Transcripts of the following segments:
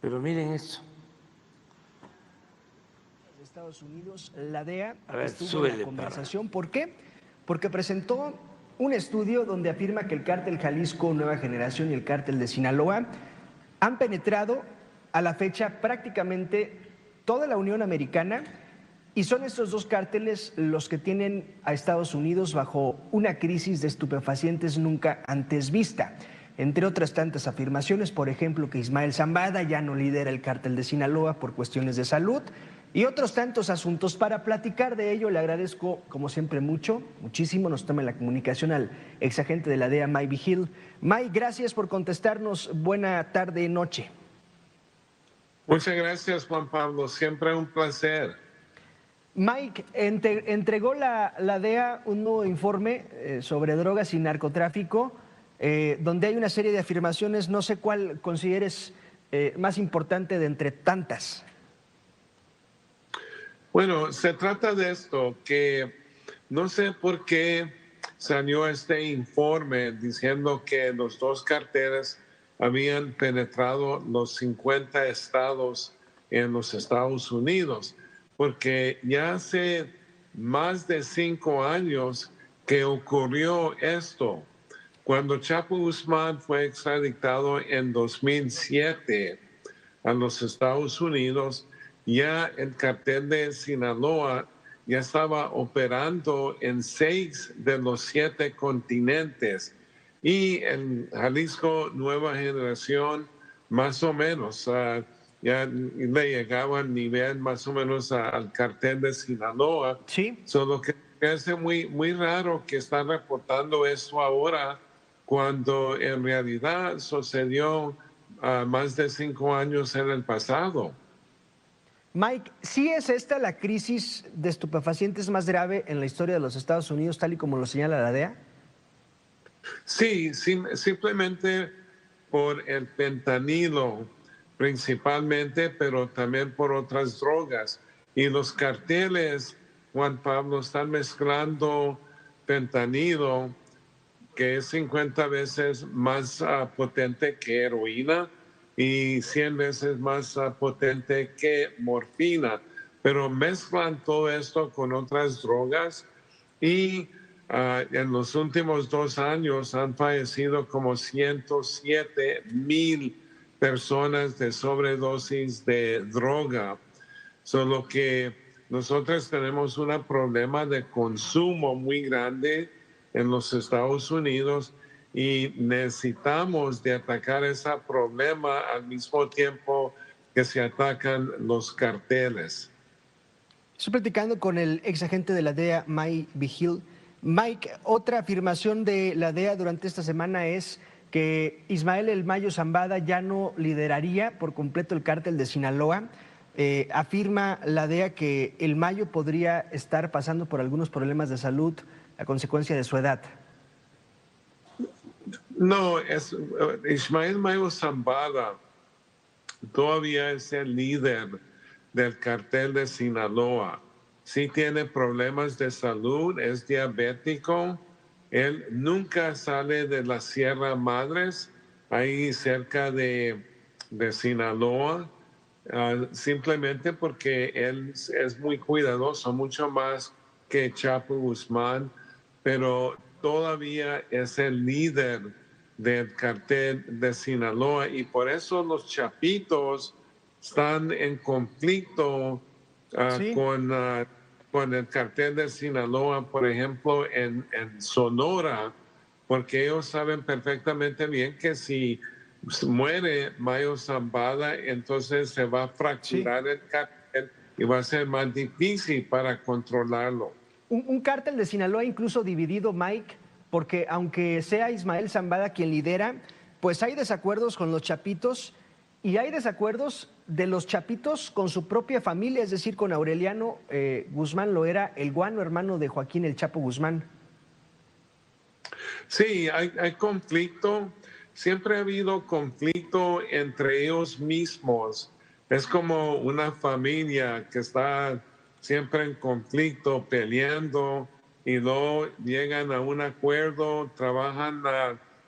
Pero miren esto. De Estados Unidos, la DEA A ver, estuvo en la conversación. ¿Por qué? Porque presentó un estudio donde afirma que el cártel Jalisco Nueva Generación y el cártel de Sinaloa han penetrado a la fecha prácticamente toda la Unión Americana, y son estos dos cárteles los que tienen a Estados Unidos bajo una crisis de estupefacientes nunca antes vista. Entre otras tantas afirmaciones, por ejemplo, que Ismael Zambada ya no lidera el cártel de Sinaloa por cuestiones de salud, y otros tantos asuntos. Para platicar de ello, le agradezco, como siempre, muchísimo, nos toma la comunicación al exagente de la DEA, Mike Vigil. Mike, gracias por contestarnos. Buena tarde, noche. Muchas gracias, Juan Pablo. Siempre un placer. Mike, entregó la DEA un nuevo informe sobre drogas y narcotráfico, donde hay una serie de afirmaciones. No sé cuál consideres más importante de entre tantas. Bueno, se trata de esto, que no sé por qué salió este informe diciendo que los dos carteles habían penetrado los 50 estados en los Estados Unidos, porque ya hace más de 5 años que ocurrió esto. Cuando Chapo Guzmán fue extraditado en 2007 a los Estados Unidos, ya el cartel de Sinaloa ya estaba operando en 6 de los 7 continentes, y en Jalisco Nueva Generación más o menos ya le llegaba al nivel más o menos al cartel de Sinaloa. Sí. Solo que es muy raro que están reportando esto ahora, cuando en realidad sucedió más de 5 años en el pasado. Mike, ¿sí es esta la crisis de estupefacientes más grave en la historia de los Estados Unidos, tal y como lo señala la DEA? Sí, simplemente por el fentanilo principalmente, pero también por otras drogas. Y los carteles, Juan Pablo, están mezclando fentanilo, que es 50 veces más potente que heroína y 100 veces más potente que morfina. Pero mezclan todo esto con otras drogas, y en los últimos 2 años han fallecido como 107,000 personas de sobredosis de droga. Solo que nosotros tenemos un problema de consumo muy grande en los Estados Unidos, y necesitamos de atacar ese problema al mismo tiempo que se atacan los carteles. Estoy platicando con el exagente de la DEA, Mike Vigil. Mike, otra afirmación de la DEA durante esta semana es que Ismael El Mayo Zambada ya no lideraría por completo el cártel de Sinaloa. Afirma la DEA que El Mayo podría estar pasando por algunos problemas de salud a consecuencia de su edad. No, Ismael Mayo Zambada todavía es el líder del cartel de Sinaloa. Sí tiene problemas de salud, es diabético. Él nunca sale de la Sierra Madres, ahí cerca de Sinaloa, simplemente porque él es muy cuidadoso, mucho más que Chapo Guzmán, pero todavía es el líder del cartel de Sinaloa, y por eso los chapitos están en conflicto Sí. con el cartel de Sinaloa, por ejemplo, en Sonora, porque ellos saben perfectamente bien que si muere Mayo Zambada, entonces se va a fracturar el cartel y va a ser más difícil para controlarlo. Un cártel de Sinaloa incluso dividido, Mike, porque aunque sea Ismael Zambada quien lidera, pues hay desacuerdos con los chapitos, y hay desacuerdos de los chapitos con su propia familia, es decir, con Aureliano Guzmán Loera, el guano hermano de Joaquín El Chapo Guzmán. Sí, hay conflicto. Siempre ha habido conflicto entre ellos mismos. Es como una familia que está siempre en conflicto, peleando, y luego llegan a un acuerdo, trabajan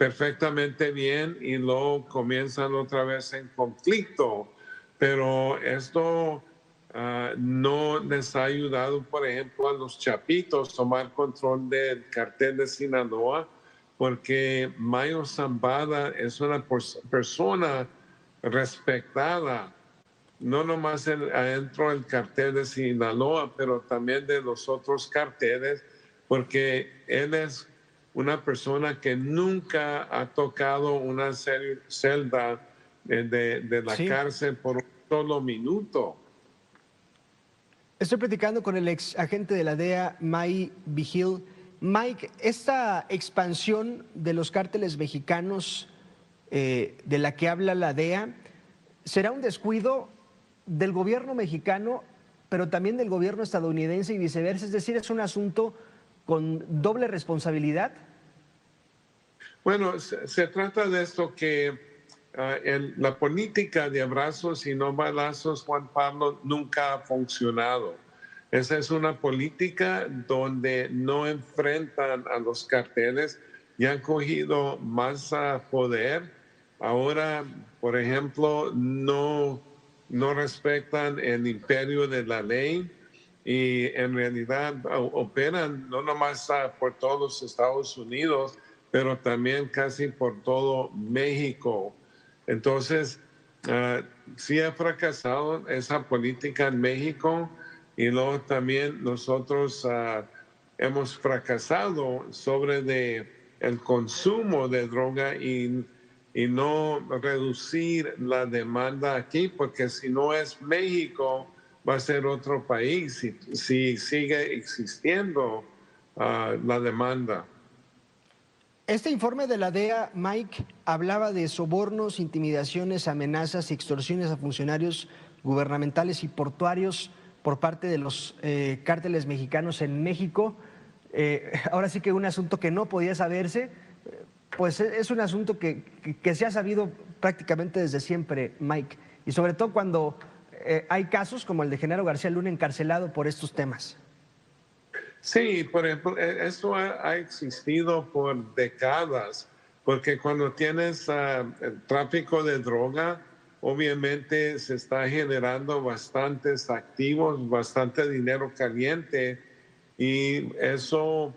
perfectamente bien y luego comienzan otra vez en conflicto. Pero esto no les ha ayudado, por ejemplo, a los chapitos tomar control del cartel de Sinaloa, porque Mayo Zambada es una persona respetada, no nomás adentro del cartel de Sinaloa, pero también de los otros carteles, porque él es una persona que nunca ha tocado una celda de la Sí. cárcel por un solo minuto. Estoy platicando con el ex agente de la DEA, Mike Vigil. Mike, esta expansión de los cárteles mexicanos de la que habla la DEA, ¿será un descuido del gobierno mexicano, pero también del gobierno estadounidense y viceversa? Es decir, ¿es un asunto con doble responsabilidad? Bueno, se trata de esto que la política de abrazos y no balazos, Juan Pablo, nunca ha funcionado. Esa es una política donde no enfrentan a los carteles y han cogido más poder. Ahora, por ejemplo, no respetan el imperio de la ley y en realidad operan no nomás por todos los Estados Unidos, pero también casi por todo México. Entonces, sí ha fracasado esa política en México y luego también nosotros hemos fracasado sobre el consumo de droga y no reducir la demanda aquí, porque si no es México, va a ser otro país si sigue existiendo la demanda. Este informe de la DEA, Mike, hablaba de sobornos, intimidaciones, amenazas y extorsiones a funcionarios gubernamentales y portuarios por parte de los cárteles mexicanos en México. Ahora sí que un asunto que no podía saberse, pues es un asunto que se ha sabido prácticamente desde siempre, Mike, y sobre todo cuando hay casos como el de Genaro García Luna encarcelado por estos temas. Sí, por ejemplo, esto ha existido por décadas, porque cuando tienes el tráfico de droga, obviamente se está generando bastantes activos, bastante dinero caliente, y eso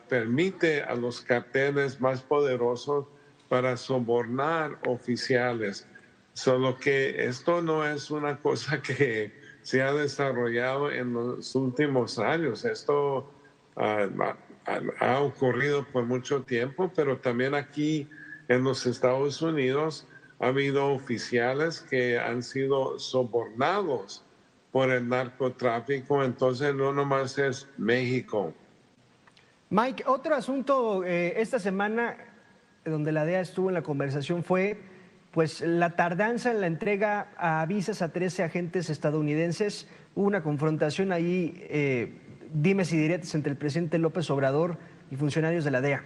permite a los carteles más poderosos para sobornar oficiales. Solo que esto no es una cosa que se ha desarrollado en los últimos años. Esto ha ocurrido por mucho tiempo, pero también aquí en los Estados Unidos ha habido oficiales que han sido sobornados por el narcotráfico, entonces no nomás es México. Mike, otro asunto esta semana donde la DEA estuvo en la conversación fue pues la tardanza en la entrega a visas a 13 agentes estadounidenses. Hubo una confrontación ahí, dimes y diretes entre el presidente López Obrador y funcionarios de la DEA.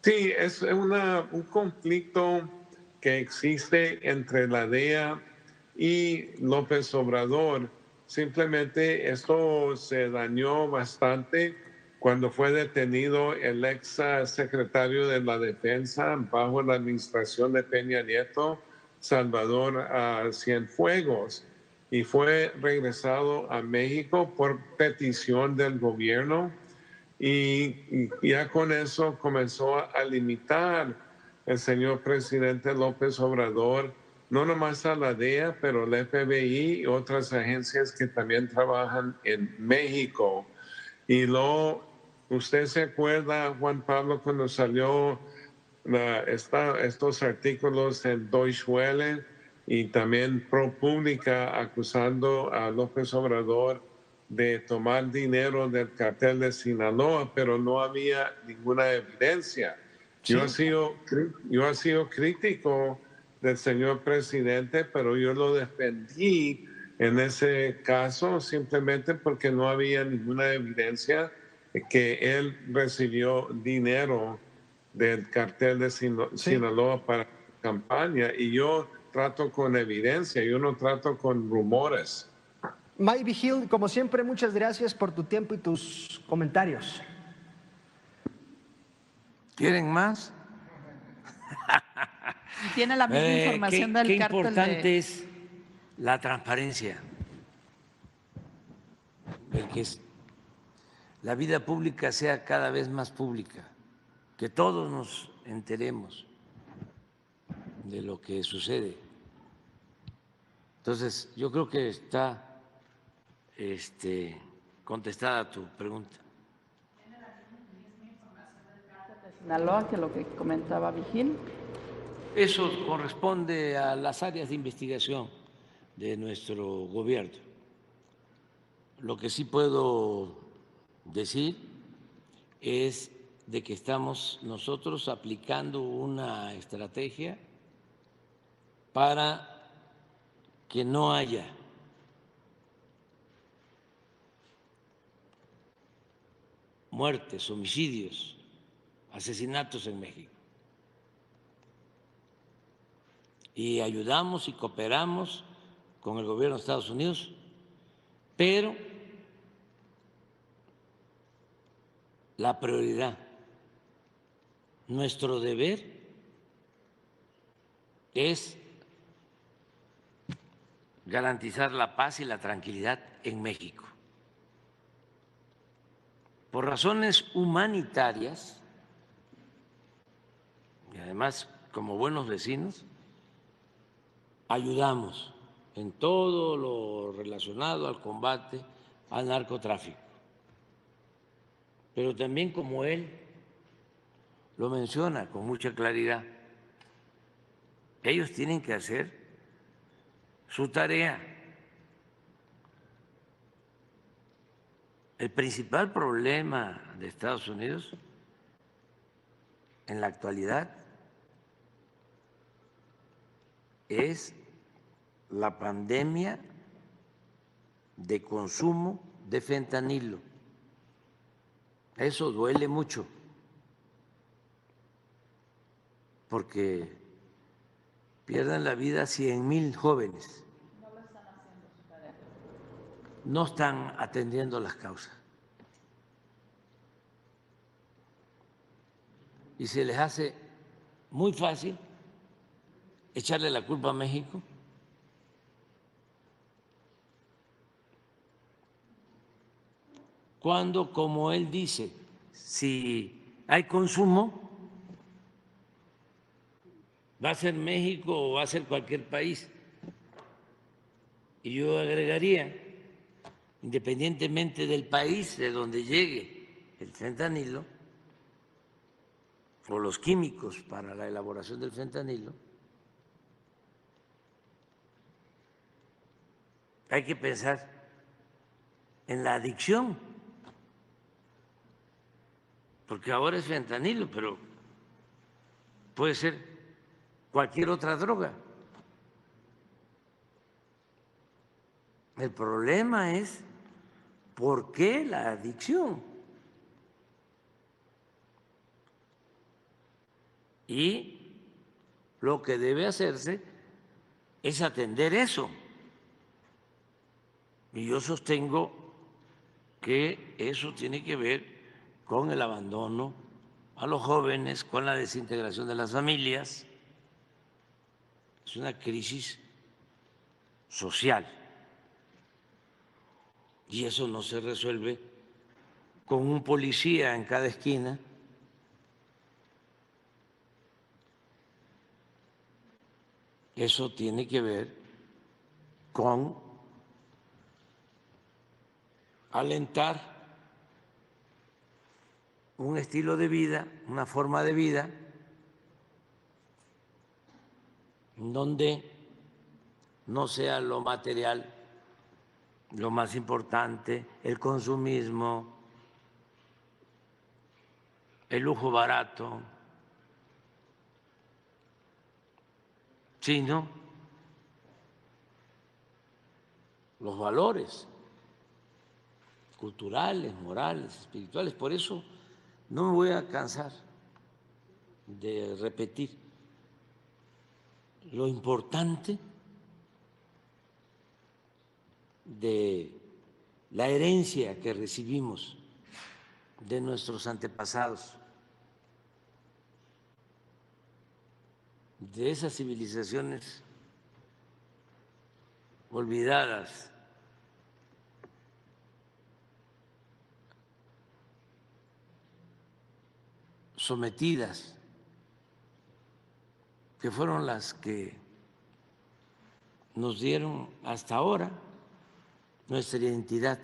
Sí, es un conflicto que existe entre la DEA y López Obrador. Simplemente esto se dañó bastante cuando fue detenido el ex secretario de la Defensa bajo la administración de Peña Nieto, Salvador Cienfuegos, y fue regresado a México por petición del gobierno y ya con eso comenzó a limitar el señor presidente López Obrador, no nomás a la DEA, pero el FBI y otras agencias que también trabajan en México. Y luego, usted se acuerda, Juan Pablo, cuando salió estos artículos en Deutsche Welle y también ProPublica acusando a López Obrador de tomar dinero del cartel de Sinaloa, pero no había ninguna evidencia. Yo he Sí. sido, yo he sido crítico del señor presidente, pero yo lo defendí en ese caso simplemente porque no había ninguna evidencia de que él recibió dinero del cartel de Sí. Sinaloa para campaña y yo trato con evidencia, yo no trato con rumores. Mike Vigil, como siempre, muchas gracias por tu tiempo y tus comentarios. ¿Quieren más? Y tiene la misma información del qué cártel importante de... es la transparencia, el que la vida pública sea cada vez más pública, que todos nos enteremos de lo que sucede. Entonces, yo creo que está contestada tu pregunta. de Sinaloa, que lo que comentaba Vigil. Eso corresponde a las áreas de investigación de nuestro gobierno. Lo que sí puedo decir es de que estamos nosotros aplicando una estrategia para que no haya muertes, homicidios, asesinatos en México. Y ayudamos y cooperamos con el gobierno de Estados Unidos, pero la prioridad, nuestro deber es garantizar la paz y la tranquilidad en México. Por razones humanitarias, y además como buenos vecinos, ayudamos en todo lo relacionado al combate al narcotráfico. Pero también, como él lo menciona con mucha claridad, ellos tienen que hacer su tarea. El principal problema de Estados Unidos en la actualidad es la pandemia de consumo de fentanilo. Eso duele mucho, porque pierden la vida 100,000 jóvenes. No están atendiendo las causas. Y se les hace muy fácil echarle la culpa a México. Cuando, como él dice, si hay consumo, va a ser México o va a ser cualquier país. Y yo agregaría, independientemente del país de donde llegue el fentanilo o los químicos para la elaboración del fentanilo, hay que pensar en la adicción, porque ahora es fentanilo, pero puede ser cualquier otra droga. El problema es por qué la adicción. Y lo que debe hacerse es atender eso. Y yo sostengo que eso tiene que ver con el abandono a los jóvenes, con la desintegración de las familias. Es una crisis social. Y eso no se resuelve con un policía en cada esquina. Eso tiene que ver con alentar un estilo de vida, una forma de vida, en donde no sea lo material lo más importante, el consumismo, el lujo barato, sino los valores culturales, morales, espirituales. Por eso no me voy a cansar de repetir lo importante de la herencia que recibimos de nuestros antepasados, de esas civilizaciones olvidadas, sometidas, que fueron las que nos dieron hasta ahora nuestra identidad.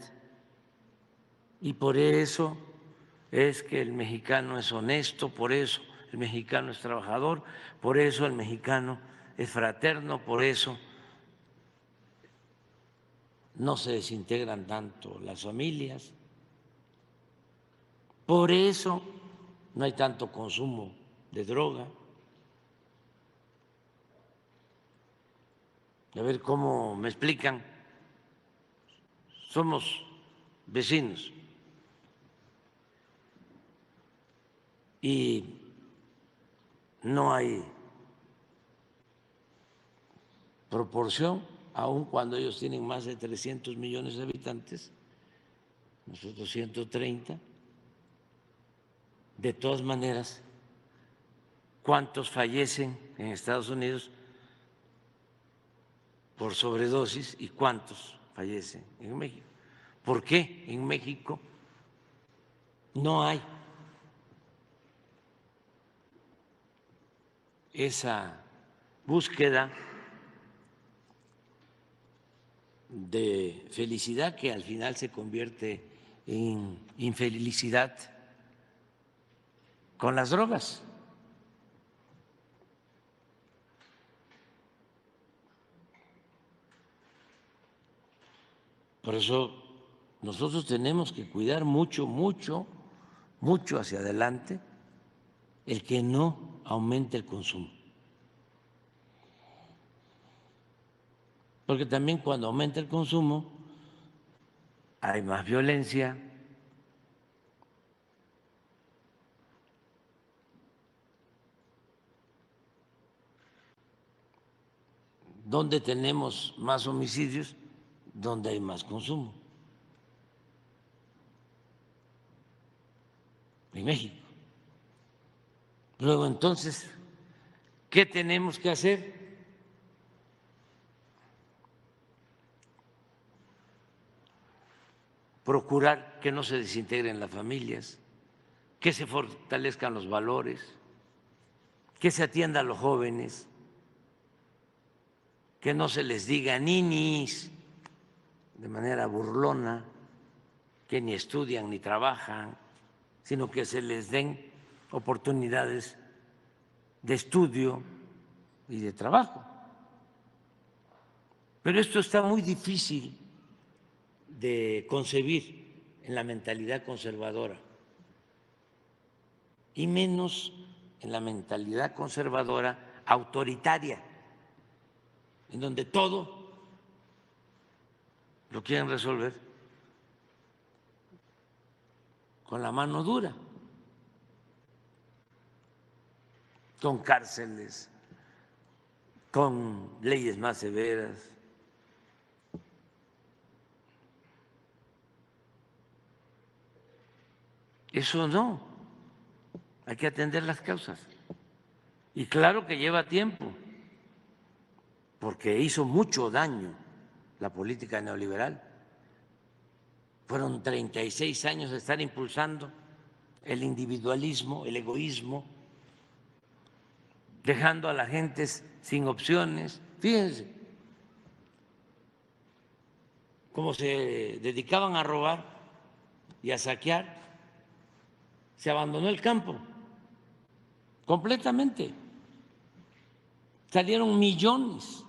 Y por eso es que el mexicano es honesto, por eso el mexicano es trabajador, por eso el mexicano es fraterno, por eso no se desintegran tanto las familias, por eso no hay tanto consumo de droga. A ver cómo me explican, somos vecinos y no hay proporción, aun cuando ellos tienen más de 300 millones de habitantes, nosotros 130. De todas maneras, ¿cuántos fallecen en Estados Unidos por sobredosis y cuántos fallecen en México? ¿Por qué en México no hay esa búsqueda de felicidad que al final se convierte en infelicidad con las drogas? Por eso nosotros tenemos que cuidar mucho, mucho, mucho hacia adelante el que no aumente el consumo. Porque también cuando aumenta el consumo hay más violencia, donde tenemos más homicidios, donde hay más consumo. En México. Luego, entonces, ¿qué tenemos que hacer? Procurar que no se desintegren las familias, que se fortalezcan los valores, que se atienda a los jóvenes, que no se les diga ninis de manera burlona, que ni estudian ni trabajan, sino que se les den oportunidades de estudio y de trabajo. Pero esto está muy difícil de concebir en la mentalidad conservadora, y menos en la mentalidad conservadora autoritaria, en donde todo lo quieren resolver con la mano dura, con cárceles, con leyes más severas. Eso no, hay que atender las causas. Y claro que lleva tiempo, porque hizo mucho daño la política neoliberal. Fueron 36 años de estar impulsando el individualismo, el egoísmo, dejando a la gente sin opciones. Fíjense cómo se dedicaban a robar y a saquear. Se abandonó el campo completamente. Salieron millones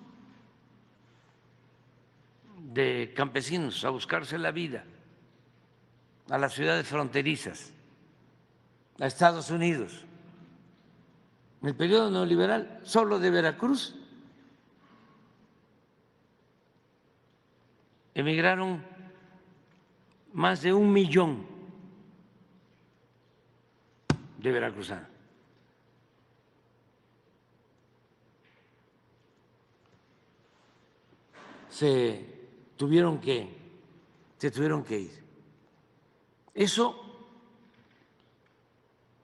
de campesinos a buscarse la vida a las ciudades fronterizas, a Estados Unidos. En el periodo neoliberal, solo de Veracruz emigraron más de 1 millón de veracruzanos. Se tuvieron que ir. Eso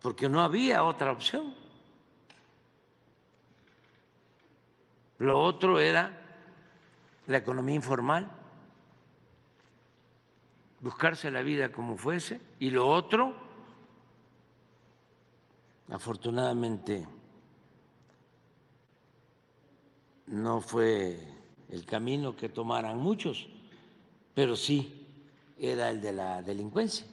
porque no había otra opción. Lo otro era la economía informal, buscarse la vida como fuese, y lo otro, afortunadamente, no fue el camino que tomaran muchos, pero sí era el de la delincuencia.